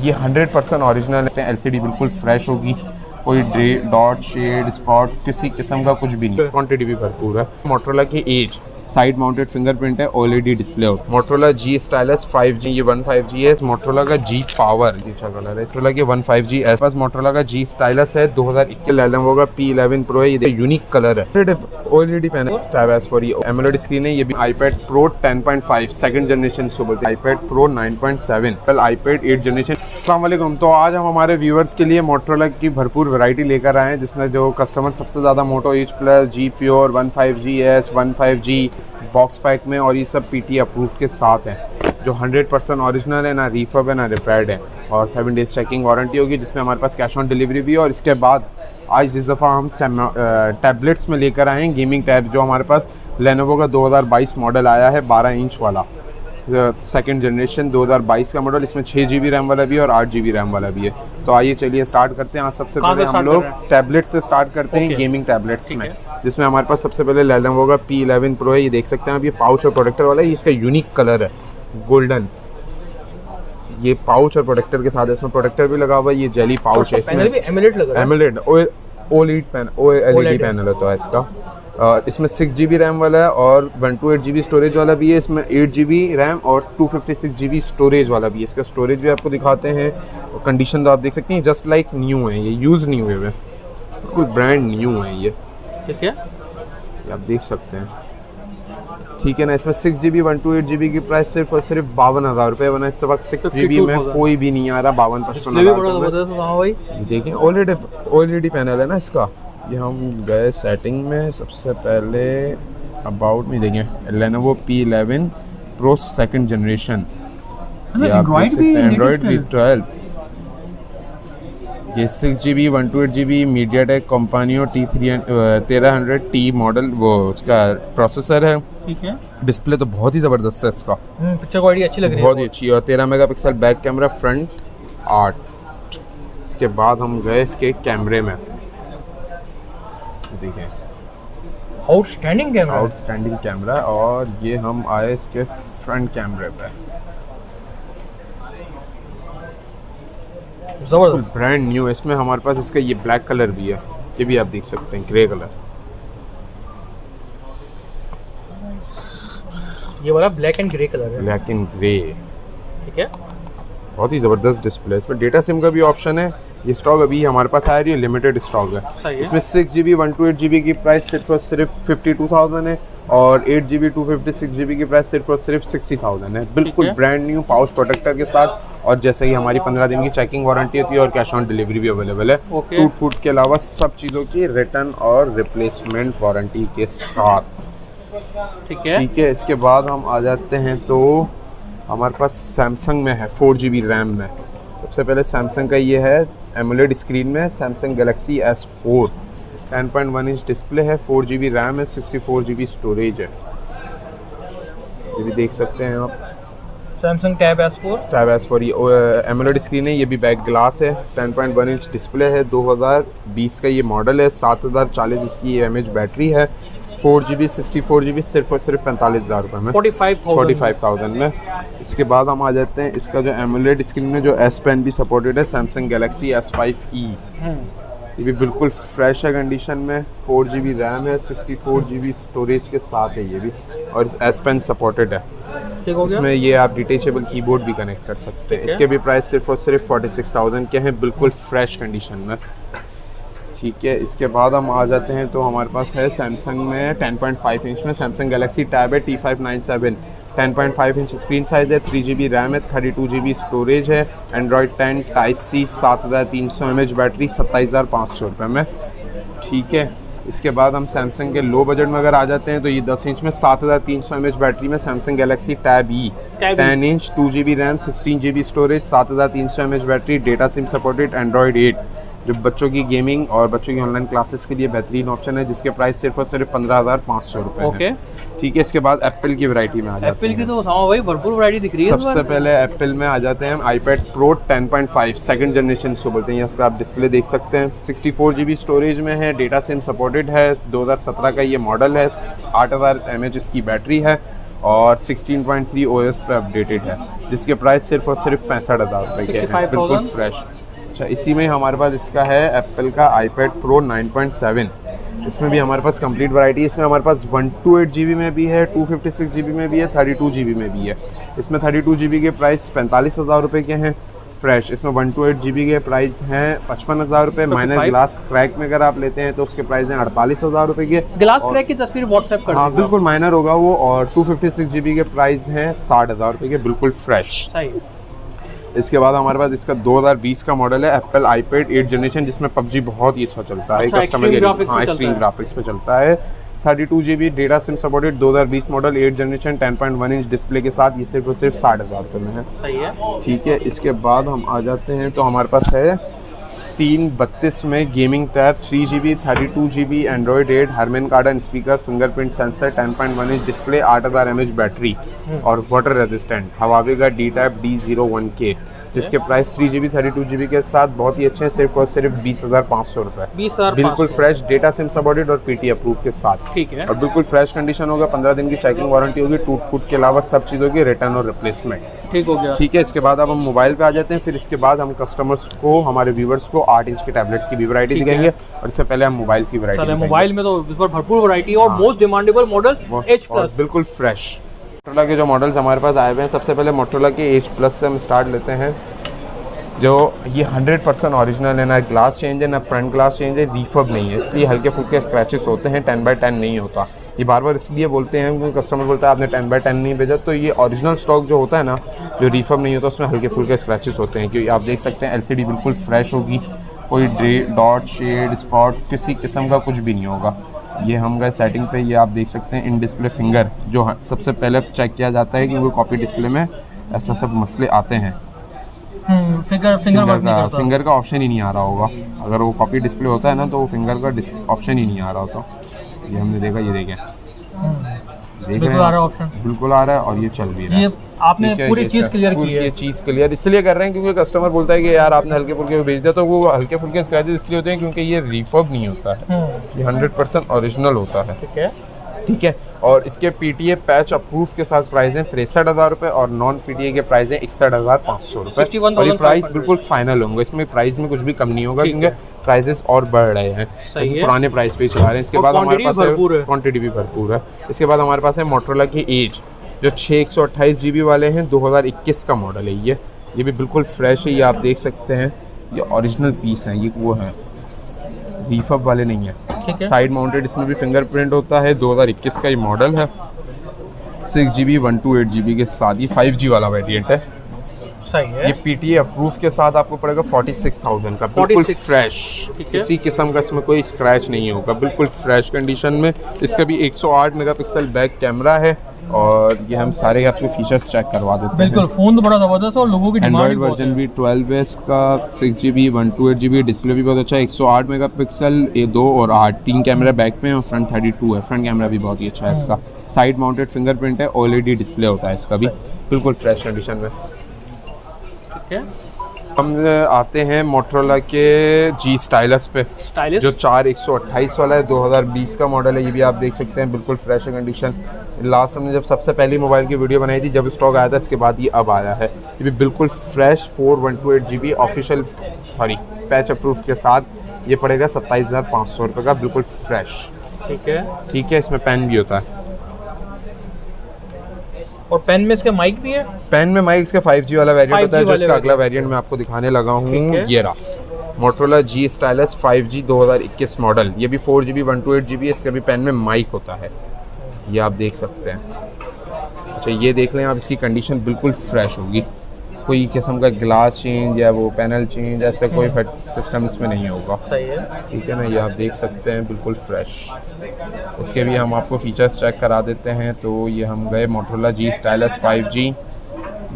ये 100% ओरिजिनल है। एलसीडी बिल्कुल फ्रेश होगी, कोई डॉट शेड स्पॉट किसी किस्म का कुछ भी नहीं, क्वांटिटी भी भरपूर है। मोटरोला की एज साइड माउंटेड फिंगरप्रिंट है, ओएलईडी डिस्प्ले हो। मोटरोला जी स्टाइलस 5G, ये 15G है। मोटरोला का जी पावर, ये अच्छा कलर है। मोटरोला की 15G एस पास मोटरोला का जी स्टाइलस है 2021 लेनोवो का P11 प्रो है। ये यूनिक कलर है, OLED panel, tab S for AMOLED screen है। ये भी आईपैड प्रो 10.5 सेकंड जनरेशन से बोलते हैं, आईपैड प्रो 9.7, कल आईपैड 8 जनरेशन। अस्सलाम वालेकुम। तो आज हम हमारे व्यूअर्स के लिए मोटरोला की भरपूर वैरायटी लेकर आए हैं, जिसमें जो कस्टमर सबसे ज़्यादा Moto H plus, G pure, 15GS, 15G box pack में, और ये सब PT अप्रूव के साथ हैं, जो 100% ओरिजिनल है, ना रीफर्ब है ना रिपेयर्ड है, और 7 डेज चेकिंग वारंटी होगी, जिसमें हमारे पास कैश ऑन डिलीवरी भी है। और इसके बाद आज इस दफ़ा हम टैबलेट्स में लेकर आए हैं गेमिंग टैब, जो हमारे पास लेनोवो का 2022 मॉडल आया है 12 इंच वाला, सेकंड जनरेशन 2022 का मॉडल। इसमें 6GB रैम वाला भी है और 8GB रैम वाला भी है। तो आइए चलिए स्टार्ट करते हैं। आज सबसे पहले हम लोग टैबलेट से स्टार्ट करते हैं, गेमिंग टैबलेट्स में, जिसमें हमारे पास सबसे पहले लेनोवो का P11 प्रो है। ये देख सकते हैं आप, ये पाउच और प्रोटेक्टर वाला है। इसका यूनिक कलर है गोल्डन, ये पाउच और प्रोटेक्टर के साथ है। इसमें प्रोटेक्टर भी लगा हुआ है, ये जेली पाउच है। इसमें एमोलेड OLED पैनल होता है इसका। इसमें 6GB रैम वाला है और 128GB स्टोरेज वाला भी है। इसमें 8GB रैम और 256GB स्टोरेज वाला भी है। इसका स्टोरेज भी आपको दिखाते हैं, और कंडीशन तो आप देख सकते हैं जस्ट लाइक न्यू है, ये यूज़ नहीं हुए हुए, बिल्कुल ब्रांड न्यू है ये, ठीक है, ये आप देख सकते हैं, ठीक है ना। इसमें 6GB 128GB की प्राइस सिर्फ और सिर्फ 52,000 रुपये, वरना इस वक्त 6GB में कोई भी नहीं आ रहा 52-55,000। ये देखें OLED पैनल है ना इसका। ये हम गए सेटिंग में, सबसे पहले अबाउट में देखें Lenovo P11 pro second generation, ये आप देख सकते हैं एंड्रॉइड भी 12, ये 6GB 128GB MediaTek कंपानियो T1300T model, वो उसका प्रोसेसर है, ठीक है। डिस्प्ले तो बहुत ही ज़बरदस्त है इसका, पिक्चर क्वालिटी अच्छी लग रही है, बहुत ही अच्छी है। और 13 मेगापिक्सल बैक कैमरा, फ्रंट 8। इसके बाद हम गए इसके कैमरे में, देखें आउटस्टैंडिंग कैमरा, और ये हम आए इसके फ्रंट कैमरे पे, जबरदस्त ब्रांड न्यू। इसमें हमारे पास इसका ये ब्लैक कलर भी है, ये भी आप देख सकते हैं, ग्रे कलर, ये वाला ब्लैक एंड ग्रे कलर है, ब्लैक एंड ग्रे, ठीक है। बहुत ही ज़बरदस्त डिस्प्ले। इसमें डेटा सिम का भी ऑप्शन है। ये स्टॉक अभी हमारे पास आया, ये लिमिटेड स्टॉक है। इसमें 6GB 128GB की प्राइस सिर्फ और सिर्फ 52,000 है, और 8GB 256GB की प्राइस सिर्फ और सिर्फ 60,000 है। बिल्कुल ब्रांड न्यू पाउच प्रोटेक्टर के साथ, और जैसे ही हमारी 15 दिन की चेकिंग वारंटी होती है, और कैश ऑन डिलीवरी भी अवेलेबल है। टूट फूट के अलावा सब चीज़ों की रिटर्न और रिप्लेसमेंट वारंटी के साथ, ठीक है। इसके बाद हम आ जाते हैं, तो हमारे पास सैमसंग में है 4GB रैम में। सबसे पहले सैमसंग का ये है एमोलेड स्क्रीन में, Samsung Galaxy S4, 10.1 inch display है, 4GB रैम है, 64GB स्टोरेज है। ये भी देख सकते हैं आप, सैमसंग टैब S4 ये एमोलेड स्क्रीन है, ये भी बैक ग्लास है, 10.1 इंच डिस्प्ले है, 2020 का ये मॉडल है, 7040 इसकी mAh बैटरी है, 4GB 64GB सिर्फ और सिर्फ 45,000 रुपये में, 45,000 में। इसके बाद हम आ जाते हैं, इसका जो एमोलेड स्क्रीन में जो S Pen भी सपोर्टेड है, सैमसंग गैलेक्सी S5e, ये भी बिल्कुल फ्रेश है कंडीशन में, 4GB रैम है, 64GB स्टोरेज के साथ है ये भी, और इस S Pen सपोर्टेड है। इसमें ये आप डिटेचेबल कीबोर्ड भी कनेक्ट कर सकते हैं। इसके भी प्राइस सिर्फ और सिर्फ 46,000 के हैं, बिल्कुल फ्रेश कंडीशन में, ठीक है। इसके बाद हम आ जाते हैं, तो हमारे पास है सैमसंग में 10.5 इंच में सैमसंग गैलेक्सी टैब है T597, 10.5 इंच स्क्रीन साइज़ है, 3GB रैम है, 32GB स्टोरेज है, एंड्रॉयड 10 Type-C, 7300 mAh बैटरी, 27,500 रुपये में, ठीक है। इसके बाद हम सैमसंग के लो बजट में अगर आ जाते हैं, तो ये 10 इंच में 7300 mAh बैटरी में Samsung Galaxy tab E, 10 inch 2GB RAM, 16GB storage, 7300 mAh battery, data SIM supported, Android 8, जो बच्चों की गेमिंग और बच्चों की ऑनलाइन क्लासेस के लिए बेहतरीन ऑप्शन है, जिसके प्राइस सिर्फ और सिर्फ 15,500 रुपये है, ठीक है। इसके बाद एप्पल की वैरायटी में आ जाते हैं। एप्पल की तो भाई भरपूर वैरायटी दिख रही है। सबसे पहले एप्पल में आ जाते हैं हम आईपैड प्रो 10.5 सेकंड जनरेशन से बोलते हैं, इसका आप डिस्प्ले देख सकते हैं, 64GB स्टोरेज में है, डेटा सिम सपोर्टेड है, 2017 का ये मॉडल है, 8000 mAh इसकी बैटरी है, और 16.3 OS पे अपडेटेड है, जिसके प्राइस सिर्फ और सिर्फ 65,000 रुपये के हैं, बिल्कुल फ्रेश। अच्छा, इसी में हमारे पास इसका है एप्पल का iPad Pro 9.7। इसमें भी हमारे पास कंप्लीट वैरायटी है। इसमें हमारे पास 128 GB में भी है, 256 GB में भी है, 32 GB में भी है। इसमें 32 GB के प्राइस 45,000 रुपये के हैं फ्रेश। इसमें 128 GB के प्राइस हैं 55,000 रुपये। माइनर ग्लास क्रैक में अगर आप लेते हैं तो उसके प्राइस हैं 48,000 रुपये के। ग्लास क्रैक की तस्वीर व्हाट्सएप कर हाँ बिल्कुल माइनर होगा वो। और 256 GB के प्राइस हैं 60,000 रुपये के, बिल्कुल फ्रेश। सही। इसके बाद हमारे पास इसका 2020 का मॉडल है एप्पल iPad 8 जनरेशन, जिसमें PUBG बहुत ही अच्छा चलता है। एक्सट्रीम ग्राफिक्स पे चलता है। 32 GB data SIM supported 2020 model 8 generation 10.1 inch display के साथ। ये सिर्फ और सिर्फ 60,000 रुपये में है। सही है। ठीक है, इसके बाद हम आ जाते हैं तो हमारे पास है 332 में gaming tab 3 GB 32 GB Android 8 Harman Kardon speaker fingerprint sensor 10.1 inch display 8000 mAh battery और वाटर रेजिस्टेंट हवावे का D-Type D01K, जिसके प्राइस 3 GB 32 GB के साथ बहुत ही अच्छे हैं, सिर्फ और सिर्फ 20,500 रुपये। 20,500 बिल्कुल फ्रेश डेटा सिम सपोर्टेड और PT अप्रूव के साथ। ठीक है। और बिल्कुल फ्रेश कंडीशन होगा। 15 दिन की चेकिंग वारंटी होगी। टूट फूट के अलावा सब चीज़ों की रिटर्न और रिप्लेसमेंट। ठीक हो गया। ठीक है, इसके बाद अब हम मोबाइल पे आ जाते हैं। फिर इसके बाद हम कस्टमर्स को, हमारे व्यूवर्स को 8 इंच के टैबलेट्स की भी वैरायटी दिखाएंगे। और इससे पहले हम मोबाइल की वैरायटी मोबाइल में तो इस बार भरपूर वैरायटी है और मोस्ट डिमांडेबल मॉडल H+। बिल्कुल फ्रेश मोटरोला के जो मॉडल्स हमारे पास आए हुए हैं, सबसे पहले मोटरोला के H+ से हम स्टार्ट लेते हैं। जो ये 100% ओरिजिनल है, ना ग्लास चेंज है ना फ्रंट ग्लास चेंज है, रिफर्ब नहीं है, इसलिए हल्के फुल्के स्क्रैचेस होते हैं। 10x10 नहीं होता। ये बार बार इसलिए बोलते हैं क्योंकि कस्टमर बोलता है आपने 10x10 नहीं भेजा। तो ये ओरिजिनल स्टॉक जो होता है ना, जो रिफर्ब नहीं होता, उसमें हल्के फुल्के स्क्रैचेस होते हैं। क्योंकि आप देख सकते हैं LCD बिल्कुल फ्रेश होगी, कोई डॉट शेड स्पॉट किसी किस्म का कुछ भी नहीं होगा। ये हम गए सेटिंग पे, ये आप देख सकते हैं इन डिस्प्ले फिंगर, जो सबसे पहले चेक किया जाता है क्योंकि कॉपी डिस्प्ले में ऐसा सब मसले आते हैं। फिंगर का ऑप्शन ही नहीं आ रहा होगा। अगर वो कॉपी डिस्प्ले होता है ना तो वो फिंगर का ऑप्शन ही नहीं आ रहा होता। ये हमने देखा, ये देखें, देख रहे हैं ऑप्शन बिल्कुल आ रहा है और ये चल भी रहा है। ये आपने पूरी चीज क्लियर की है। ये चीज़ क्लियर इसलिए कर रहे हैं क्योंकि कस्टमर बोलता है कि यार आपने हल्के फुल्के भेज दिया, तो वो हल्के फुल्के स्क्रैचेस इसलिए होते हैं क्योंकि ये रिफर्ब नहीं होता है, ये 100% ओरिजिनल होता है। ठीक है, ठीक है। और इसके PTA पैच अप्रूव के साथ प्राइस हैं 63,000 रुपये और नॉन PTA के प्राइस हैं 61,500 रुपये। और ये प्राइस बिल्कुल फाइनल होंगे, इसमें प्राइस में कुछ भी कम नहीं होगा क्योंकि प्राइसेस और बढ़ रहे हैं, पुराने प्राइस पे चला रहे हैं। इसके बाद हमारे पास क्वांटिटी भी भरपूर है। इसके बाद हमारे पास है मोटरोला की एज, जो 6/128 GB वाले हैं, 2021 का मॉडल है। ये भी बिल्कुल फ्रेश है। ये आप देख सकते हैं, ये ओरिजिनल पीस हैं, ये वो हैं, रिफर्ब वाले नहीं है। साइड माउंटेड इसमें भी फिंगरप्रिंट होता है। 2021 का ये मॉडल है। 6 GB 128 GB के साथ, ये 5G वाला वेरिएंट है। सही है। ये PTA अप्रूव के साथ आपको पड़ेगा 46,000 का, बिल्कुल फ्रेश, किसी किस्म का इसमें कोई स्क्रैच नहीं होगा, बिल्कुल फ्रेश कंडीशन में। इसका भी 108 मेगापिक्सल बैक कैमरा है और ये हम सारे आपको फीचर्स चेक करवा देते हैं। बिल्कुल, फोन तो बड़ा जबरदस्त है और लोगों की डिमांड एंड्रॉइड वर्जन भी 12 है इसका। 6 GB 128 GB डिस्प्ले भी बहुत अच्छा है। 108 मेगापिक्सल, 2 और 8 3 कैमरा बैक में और फ्रंट 32 है। फ्रंट कैमरा भी बहुत ही अच्छा है इसका। साइड माउंटेड फिंगरप्रिंट है, OLED डिस्प्ले होता है इसका भी, बिल्कुल फ्रेश कंडीशन में। ठीक है, हम आते हैं मोटरोला के G स्टाइलस पे, जो 4128 वाला है, 2020 का मॉडल है। ये भी आप देख सकते हैं, बिल्कुल फ्रेश कंडीशन। लास्ट हमने जब सबसे पहली मोबाइल की वीडियो बनाई थी, जब स्टॉक आया था, इसके बाद ये अब आया है। ये भी बिल्कुल fresh 4128 GB official patch approve के साथ। ये पड़ेगा 27,500 रुपये का, बिल्कुल फ्रेश। ठीक है, ठीक है। इसमें पेन भी होता है और पेन में इसके माइक भी है। पेन में माइक इसका 5G वाला वेरिएंट होता है, जो इसका अगला वेरिएंट मैं आपको दिखाने लगा हूँ। ये रहा Motorola G stylus 5G 2021 model. ये भी 4 GB 128 GB है। इसका भी पेन में माइक होता है, ये आप देख सकते हैं। अच्छा, ये देख लें आप, इसकी कंडीशन बिल्कुल फ्रेश होगी, कोई किस्म का ग्लास चेंज या वो पैनल चेंज ऐसा कोई सिस्टम इसमें नहीं होगा। सही है। ठीक है ना, ये आप देख सकते हैं, बिल्कुल फ्रेश। इसके भी हम आपको फीचर्स चेक करा देते हैं। तो ये हम गए मोटरोला G स्टाइलस 5G,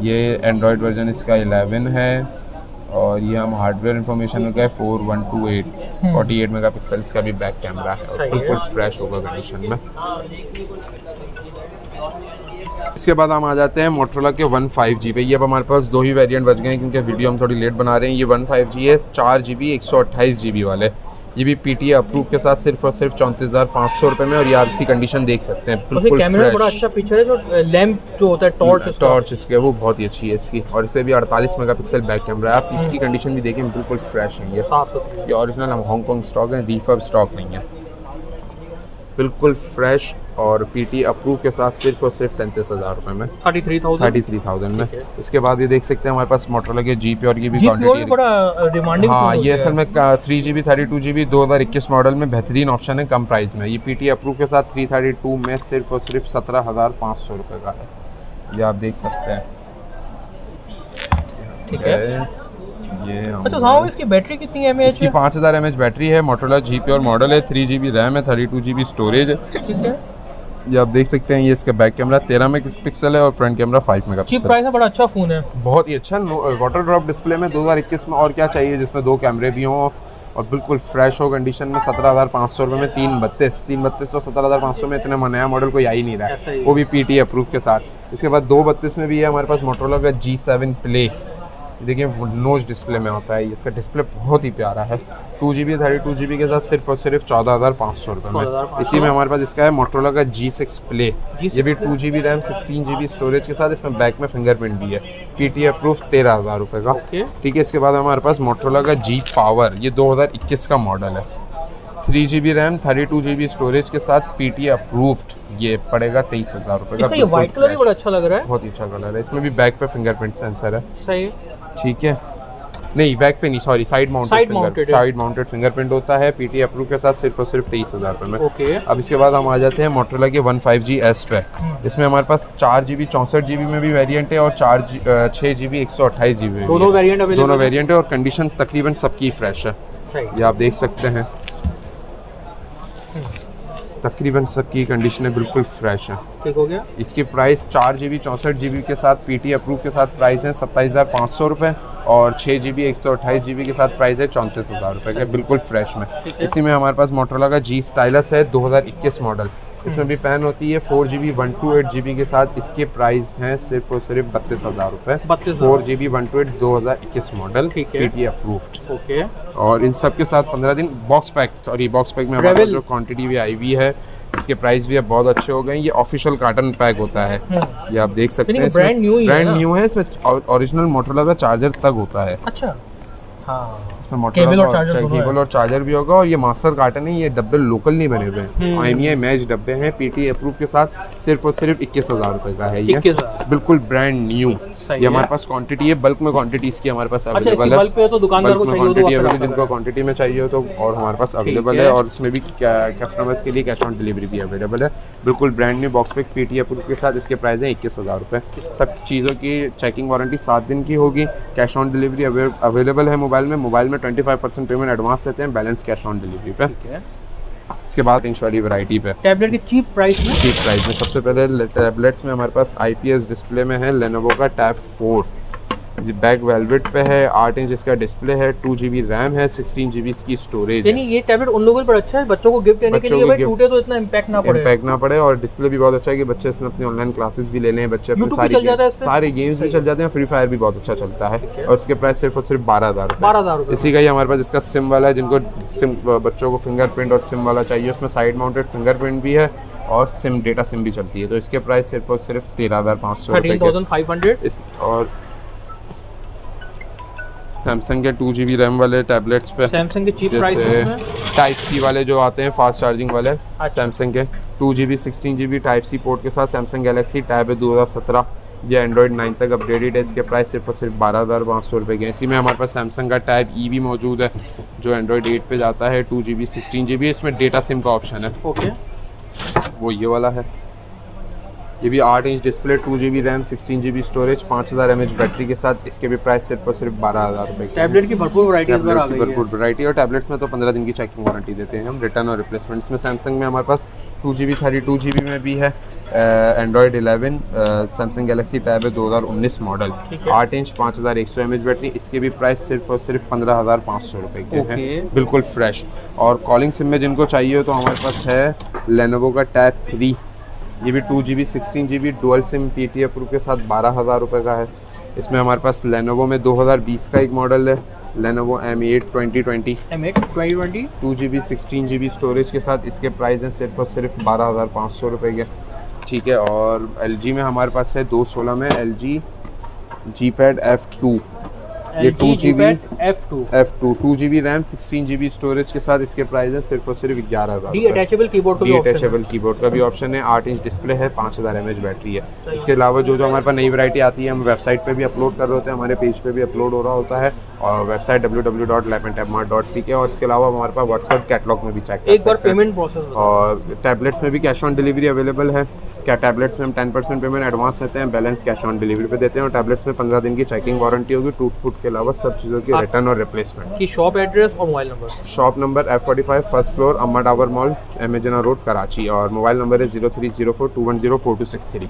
ये एंड्रॉयड वर्जन इसका 11 है और ये हम हार्डवेयर इंफॉर्मेशन में गए 4128 48 मेगापिक्सल इसका भी बैक कैमरा है और बिल्कुल फ्रेश होगा कंडीशन में। इसके बाद हम आ जाते हैं मोटरोला के 15G पे। ये अब हमारे पास 2 ही वेरिएंट बच गए हैं क्योंकि वीडियो हम थोड़ी लेट बना रहे हैं। ये 15G है, 4 GB 128 GB वाले। ये भी PTA अप्रूव के साथ सिर्फ और सिर्फ 34,500 रुपये में, और ये आप इसकी कंडीशन देख सकते हैं बिल्कुल कैमरा में बड़ा अच्छा फीचर है, जो लैंप जो होता है टॉर्च इसके वो बहुत ही अच्छी है इसकी, और इसे भी 48 मेगापिक्सल बैक कैमरा है। आप इसकी कंडीशन भी देखें, बिल्कुल फ्रेश है, साफ सुथरी। ये ओरिजिनल हांगकांग स्टॉक है, रिफर्ब स्टॉक नहीं है, बिल्कुल फ्रेश, और PTA अप्रूव के साथ सिर्फ और सिर्फ 33,000 रुपये में, 33,000 में। इसके बाद ये देख सकते हैं हमारे पास मोटरोला के GP और की भी क्वांटिटी, बड़ा डिमांडिंग। हाँ ये असल में 3GB 32GB 2021 मॉडल में बेहतरीन ऑप्शन है कम प्राइस में। ये PTA अप्रूव के साथ 332 में सिर्फ और सिर्फ 17,500 रुपये का है, ये आप देख सकते हैं। ठीक है, ये अच्छा साहब इसकी बैटरी कितनी है? इसकी 5000 mAh बैटरी है, मोटरोला GP और मॉडल है, 3GB रैम है, 32GB स्टोरेज है। ठीक है, ये आप देख सकते हैं। ये इसका बैक कैमरा 13 मेगापिक्सल है और front camera 5 megapixel. Cheap price है, बड़ा अच्छा फ़ोन है, बहुत ही अच्छा वाटर ड्रॉप डिस्प्ले में 2021 में, और क्या चाहिए जिसमें 2 कैमरे भी हों और बिल्कुल फ्रेश हो कंडीशन में। 17,500 रुपये में 332 तो 17,500 में इतना नया मॉडल कोई आ ही नहीं रहा है, वो भी PTA अप्रूव के साथ। इसके बाद 232 में भी है हमारे पास मोटरोला का G7 प्ले, देखिए नोच डिस्प्ले में होता है, इसका डिस्प्ले बहुत ही प्यारा है। 2GB 32GB के साथ सिर्फ और सिर्फ 14,500 रुपये में। इसी में हमारे पास इसका है मोटरोला का G6 प्ले, ये भी 2GB रैम 16GB स्टोरेज के साथ, इसमें बैक में फिंगरप्रिंट भी है, PTA अप्रूव 13,000 रुपये का। ठीक है, इसके बाद हमारे पास मोटरोला का G पावर, ये 2021 का मॉडल है, 3GB रैम 32GB स्टोरेज के साथ PTA अप्रूव्ड, ये पड़ेगा 23,000 रुपये का। इसका ये वाइट कलर ही बड़ा अच्छा लग रहा है, बहुत ही अच्छा कलर है, इसमें भी बैक पे फिंगरप्रिंट सेंसर है। सही है, ठीक है, नहीं बैक पे नहीं, सॉरी साइड माउंटेड फिंगरप्रिंट होता है, PTA अप्रूव के साथ सिर्फ और सिर्फ 23,000 रुपये में। ओके, अब इसके बाद हम आ जाते हैं मोटरोला के 15G S पे। इसमें हमारे पास 4GB 64GB में भी वेरिएंट है, और 6GB 128GB में दोनों वेरिएंट है, और कंडीशन तकरीबन सबकी फ्रेश है, ये आप देख सकते हैं, तकरीबन सबकी कंडीशन बिल्कुल फ्रेश है। ठीक हो गया। इसकी प्राइस 4GB 64GB के साथ PTA अप्रूव के साथ प्राइस है 27,500 रुपये, और 6GB 128GB के साथ प्राइस है 34,000 रुपये के, बिल्कुल फ्रेश में। इसी में हमारे पास मोटरोला का G स्टाइलस है 2021 मॉडल, इसमें भी पैन होती है 4GB 128GB के साथ, इसके प्राइस हैं सिर्फ और सिर्फ 32,000 रुपये। 4GB 128 2021 model, PTA approved. Okay, और इन सब के साथ 15 दिन बॉक्स पैक में हमारे पास जो क्वांटिटी भी आई हुई है, इसके प्राइस भी अब बहुत अच्छे हो गए हैं। ये ऑफिशियल कार्टन पैक होता है, ये आप देख सकते हैं, ब्रांड न्यू है, इसमें ओरिजिनल मोटरोला का चार्जर तक होता है। अच्छा, हाँ, केबल और चार्जर भी होगा, और ये मास्टर कार्टन है, ये डब्बे लोकल नहीं बने हुए हैं, IMEI मैच डब्बे हैं, PTA अप्रूव के साथ सिर्फ और सिर्फ 21,000 रुपये का है, ये बिल्कुल ब्रांड न्यू। ये हमारे पास क्वांटिटी है, बल्क में क्वांटिटी इसकी हमारे पास अवेलेबल है, बल्क पे तो दुकानदार को चाहिए तो जिनको क्वांटिटी में चाहिए हो तो, और हमारे पास अवेलेबल है, और इसमें भी कस्टमर्स के लिए कैश ऑन डिलीवरी भी अवेलेबल है, बिल्कुल brand new box pack PTA approve के साथ। इसके प्राइस है 21,000 रुपये। सब चीज़ों की चेकिंग वारंटी 7 दिन की होगी, कैश ऑन डिलीवरी अवेलेबल है मोबाइल में 25% पेमेंट एडवांस देते हैं, बैलेंस कैश ऑन डिलीवरी पे। इसके बाद इंच वाली वैरायटी पे टैबलेट की चीप प्राइस में सबसे पहले टैबलेट्स में हमारे पास IPS डिस्प्ले में है लेनोवो का टैब 4, बैक वेलवेट पे है, 8 इंच इसका डिस्प्ले है, 2GB रैम है, 16GB इसकी स्टोरेज है। यानी ये टैबलेट उन लोगों के लिए अच्छा है बच्चों को गिफ्ट देने के लिए, भाई टूटे तो इतना इम्पैक्ट ना पड़े, और डिस्प्ले भी बहुत अच्छा है कि बच्चे इसमें अपनी ऑनलाइन क्लासेस भी ले लें, बच्चे अपने सारे गेम्स भी चल जाते हैं, फ्री फायर भी बहुत अच्छा चलता है, और इसके प्राइस सिर्फ और सिर्फ 12,000 रुपये। इसी का ही हमारे पास इसका सिम वाला है, जिनको सिम बच्चों को फिंगरप्रिंट और सिम वाला चाहिए, उसमें साइड माउंटेड फिंगरप्रिंट भी है, और सिम डेटा सिम भी चलती है, तो इसके प्राइस सिर्फ और सिर्फ 13,500 रुपये। और सैमसंग के 2GB रैम वाले टैबलेट्स पे सैमसंग के चीप प्राइसेस में टाइप सी वाले जो आते हैं फास्ट चार्जिंग वाले, सैमसंग के 2GB 16GB टाइप सी पोर्ट के साथ सैमसंग गैलेक्सी टैब है 2017, ये एंड्रॉइड 9 तक अपडेटेड है, इसके प्राइस सिर्फ और सिर्फ 12,500 रुपये के। इसी में हमारे पास सैमसंग का टैब E भी मौजूद है, जो एंड्रॉइड 8 पे जाता है, 2GB 16GB, इसमें डेटा सिम का ऑप्शन है। ओके, वो ये वाला है, ये भी 8 inch display, 2GB RAM, 16GB storage, 5000 mAh battery के साथ, इसके भी प्राइस सिर्फ और सिर्फ 12,000 रुपये। टैबलेट की भरपूर वैरायटी, और टैबलेट्स में तो 15 दिन की चेकिंग वारंटी देते हैं हम, रिटर्न और रिप्लेसमेंट्स में। सैमसंग में हमारे पास 2GB 32GB में भी है, एंड्रॉयड 11, सैमसंग गैलेक्सी टैब है 2019 मॉडल, 8 इंच 5100 mAh बैटरी, इसके भी प्राइस सिर्फ और सिर्फ 15,500 रुपये के हैं, बिल्कुल फ्रेश। और कॉलिंग सिम में जिनको चाहिए हो तो हमारे पास है लेनोवो का टैब 3, ये भी 2GB 16GB dual SIM PTA approve के साथ 12,000 रुपये का है। इसमें हमारे पास लेनोवो में 2020 का एक मॉडल है, Lenovo M8 2020 M8 2020 2GB 16GB storage के साथ इसके प्राइस हैं सिर्फ और सिर्फ 12,500 रुपये के, ठीक है। और LG में हमारे पास है 216 में LG G-Pad F2, ये 2GB F2 2GB RAM 16GB storage के साथ इसके प्राइस है सिर्फ और सिर्फ 11,000। डीअटैचेबल कीबोर्ड का भी ऑप्शन है, 8 इंच डिस्प्ले है, 5000 mAh बैटरी है। इसके अलावा जो जो हमारे पास नई वैरायटी आती है हम वेबसाइट पे भी अपलोड कर रहे होते हैं, हमारे पेज पे भी अपलोड हो रहा होता है, और वेबसाइट www.lapandtabmart.pk। और इसके अलावा हमारे पास व्हाट्सएप कैटलॉग में भी चेक कर एक बार पेमेंट प्रोसेस और टैबलेट्स में भी कैश ऑन डिलीवरी अवेलेबल है। क्या टैबलेट्स में हम 10% पेमेंट एडवांस देते हैं, बैलेंस कैश ऑन डिलीवरी पे देते हैं, और टैबलेट्स में 15 दिन की चेकिंग वारंटी होगी, टूट फूट के अलावा सब चीज़ों की रिटर्न और रिप्लेसमेंट की। शॉप एड्रेस और mobile number? Shop number F45 first floor अम्मा टावर मॉल, एमेजना रोड, कराची, और मोबाइल नंबर है 030421042663।